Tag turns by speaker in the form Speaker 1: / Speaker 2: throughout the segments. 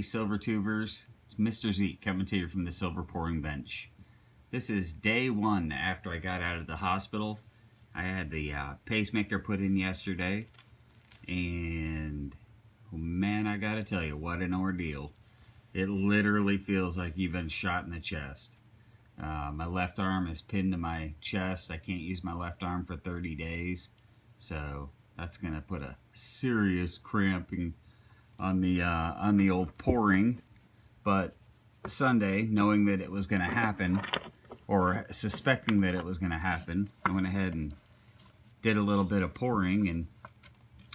Speaker 1: Howdy, Silver Tubers. It's Mr. Zeke coming to you from the Silver Pouring Bench. This is day one after I got out of the hospital. I had the pacemaker put in yesterday, and oh man, I gotta tell you, what an ordeal. It literally feels like you've been shot in the chest. My left arm is pinned to my chest. I can't use my left arm for 30 days, so that's gonna put a serious cramping on the old pouring. But Sunday, knowing that it was going to happen, or suspecting that it was going to happen, I went ahead and did a little bit of pouring,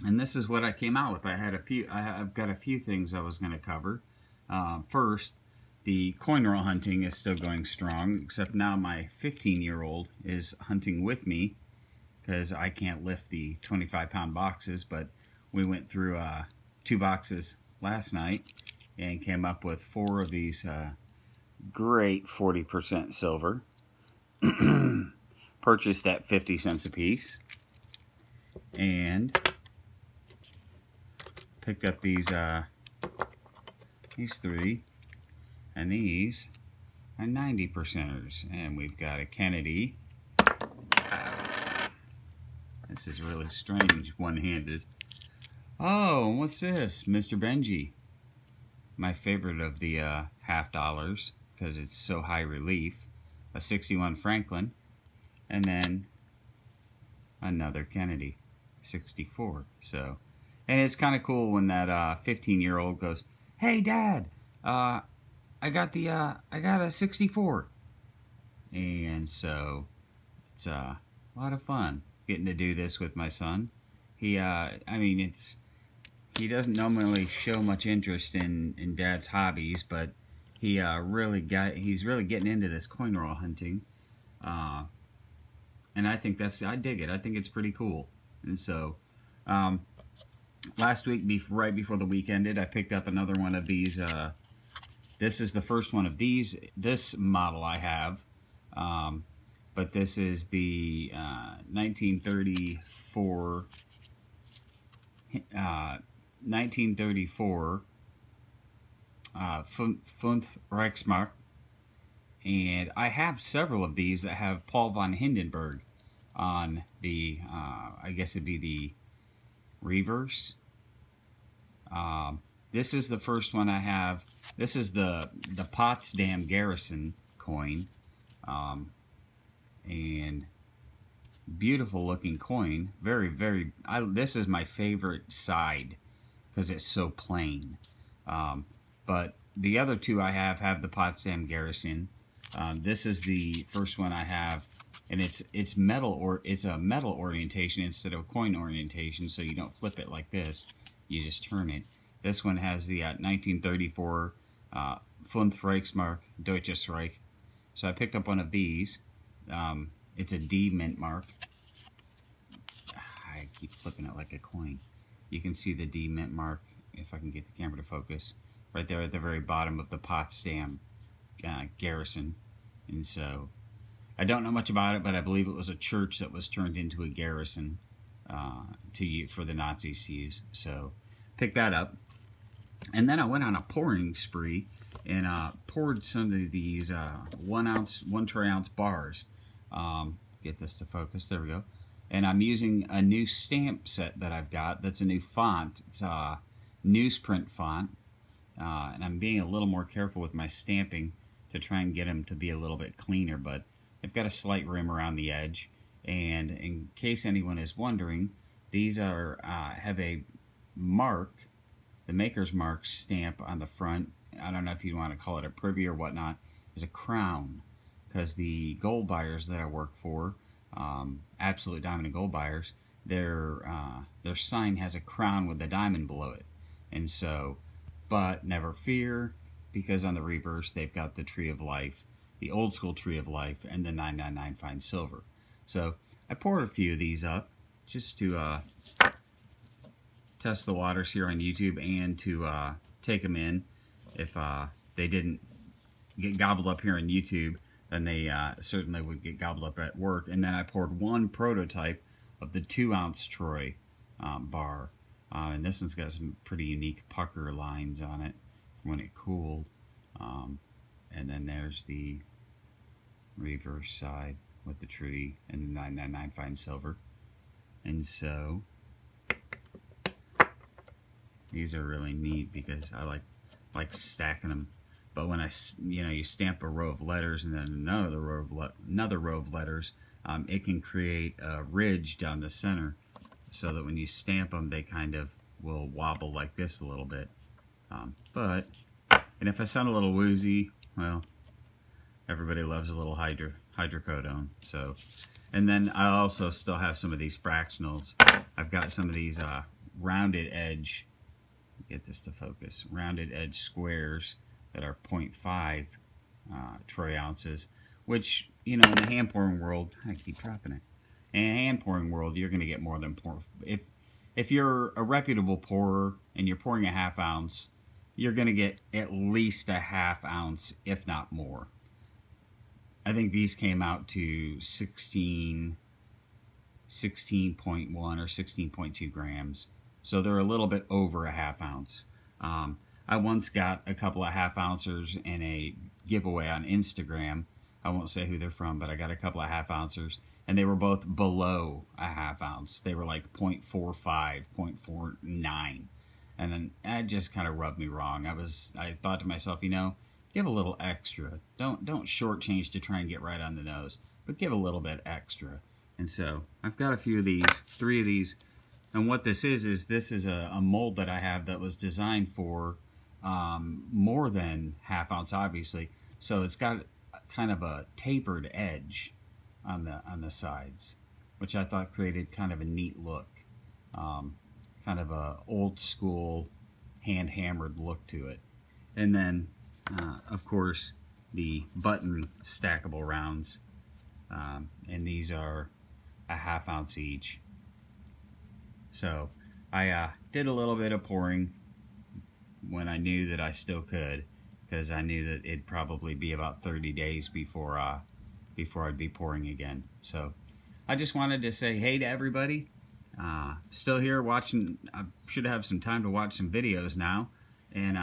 Speaker 1: and this is what I came out with. I've got a few things I was going to cover. First, the coin roll hunting is still going strong, except now my 15-year-old is hunting with me because I can't lift the 25-pound boxes. But we went through 2 boxes last night and came up with 4 of these great 40% silver. Purchased at 50 cents a piece, and picked up these 3, and these are 90%ers. And we've got a Kennedy. This is really strange, one-handed. Oh, what's this? Mr. Benji. My favorite of the half dollars, because it's so high relief. A 61 Franklin. And then another Kennedy. 64. So, and it's kind of cool when that 15-year-old goes, "Hey, Dad, I got a 64. And so, it's a lot of fun getting to do this with my son. He, he doesn't normally show much interest in Dad's hobbies, but he's really getting into this coin roll hunting, and I dig it. I think it's pretty cool. And so, last week, right before the week ended, I picked up another one of these. This is the first one of these. This model I have, but this is the 1934. 1934 Pfund Reichsmark, and I have several of these that have Paul von Hindenburg on the, I guess it'd be the reverse. This is the first one I have. This is the Potsdam Garrison coin, and beautiful looking coin. Very, this is my favorite side because it's so plain. But the other 2 I have the Potsdam Garrison. This is the first one I have, and it's metal, or it's a metal orientation instead of a coin orientation, so you don't flip it like this. You just turn it. This one has the 1934 Pfund Reichsmark Deutsches Reich. So I picked up one of these. It's a D mint mark. I keep flipping it like a coin. You can see the D mint mark, if I can get the camera to focus, right there at the very bottom of the Potsdam Garrison. And so, I don't know much about it, but I believe it was a church that was turned into a garrison for the Nazis to use. So, picked that up. And then I went on a pouring spree and poured some of these 1 troy ounce bars. Get this to focus. There we go. And I'm using a new stamp set that I've got. That's a new font. It's a newsprint font. And I'm being a little more careful with my stamping to try and get them to be a little bit cleaner. But they've got a slight rim around the edge. And in case anyone is wondering, these are have a mark, the maker's mark stamp on the front. I don't know if you want to call it a privy or whatnot. Is a crown, because the gold buyers that I work for, Absolute Diamond and Gold Buyers, their sign has a crown with a diamond below it. And so, but never fear, because on the reverse they've got the Tree of Life, the old school Tree of Life, and the 999 fine silver. So I poured a few of these up just to test the waters here on YouTube, and to take them in. If they didn't get gobbled up here on YouTube, then they certainly would get gobbled up at work. And then I poured 1 prototype of the 2-ounce troy bar, and this one's got some pretty unique pucker lines on it when it cooled. And then there's the reverse side with the tree and the 999 fine silver. And so these are really neat because I like stacking them. But when you stamp a row of letters and then another row of letters, it can create a ridge down the center, so that when you stamp them, they kind of will wobble like this a little bit. And if I sound a little woozy, well, everybody loves a little hydrocodone. So, and then I also still have some of these fractionals. I've got some of these rounded edge, get this to focus, rounded edge squares that are 0.5 troy ounces, which, you know, in the hand pouring world, I keep dropping it. In a hand pouring world, you're going to get more than if you're a reputable pourer and you're pouring a ½ ounce, you're going to get at least a ½ ounce, if not more. I think these came out to 16.1 or 16.2 grams. So they're a little bit over a ½ ounce. I once got a couple of ½ ounces in a giveaway on Instagram. I won't say who they're from, but I got a couple of ½ ounces, and they were both below a ½ ounce. They were like 0.45, 0.49. And then that just kind of rubbed me wrong. I thought to myself, you know, give a little extra. Don't shortchange to try and get right on the nose, but give a little bit extra. And so I've got a few of these, 3 of these. And what this is this is a mold that I have that was designed for more than ½ ounce, obviously. So it's got kind of a tapered edge on the sides, which I thought created kind of a neat look. Kind of a old school hand hammered look to it. And then of course the button stackable rounds, and these are a ½ ounce each. So I did a little bit of pouring when I knew that I still could, because I knew that it'd probably be about 30 days before I'd be pouring again. So I just wanted to say hey to everybody. Still here watching. I should have some time to watch some videos now, and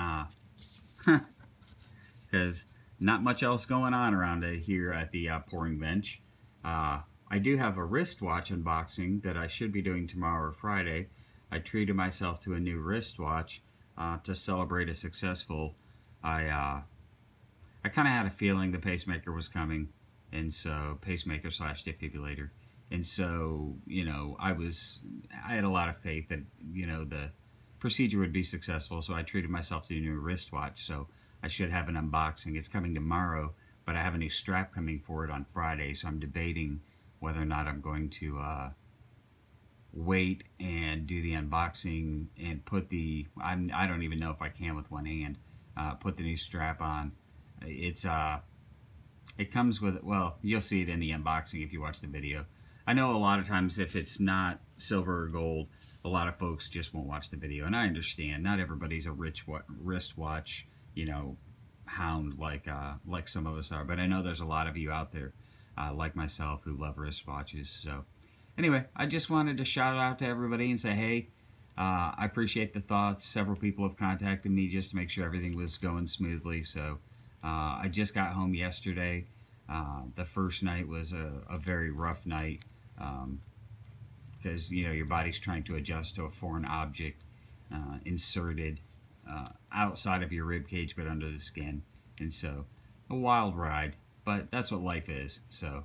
Speaker 1: because not much else going on around here at the pouring bench. I do have a wristwatch unboxing that I should be doing tomorrow or Friday. I treated myself to a new wristwatch to celebrate a successful. I kind of had a feeling the pacemaker was coming, and so pacemaker / defibrillator. And so, you know, I had a lot of faith that, you know, the procedure would be successful, so I treated myself to a new wristwatch. So I should have an unboxing. It's coming tomorrow, but I have a new strap coming for it on Friday, so I'm debating whether or not I'm going to wait and do the unboxing and put the, I don't even know if I can with one hand, put the new strap on. It comes with, well, you'll see it in the unboxing if you watch the video. I know a lot of times if it's not silver or gold, a lot of folks just won't watch the video, and I understand. Not everybody's a wristwatch, you know, hound like some of us are, but I know there's a lot of you out there like myself who love wristwatches. So anyway, I just wanted to shout out to everybody and say, hey, I appreciate the thoughts. Several people have contacted me just to make sure everything was going smoothly. So I just got home yesterday. The first night was a very rough night because, you know, your body's trying to adjust to a foreign object inserted outside of your rib cage but under the skin. And so a wild ride, but that's what life is. So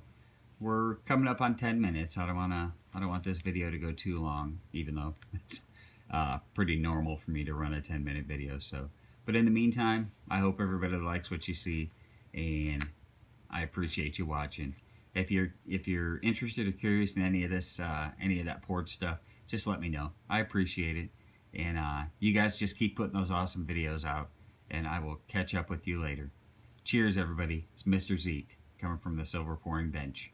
Speaker 1: we're coming up on 10 minutes. I don't want this video to go too long, even though it's pretty normal for me to run a 10-minute video. So, but in the meantime, I hope everybody likes what you see, and I appreciate you watching. If you're interested or curious in any of this, any of that poured stuff, just let me know. I appreciate it, and you guys just keep putting those awesome videos out, and I will catch up with you later. Cheers, everybody. It's Mr. Zeke coming from the Silver Pouring Bench.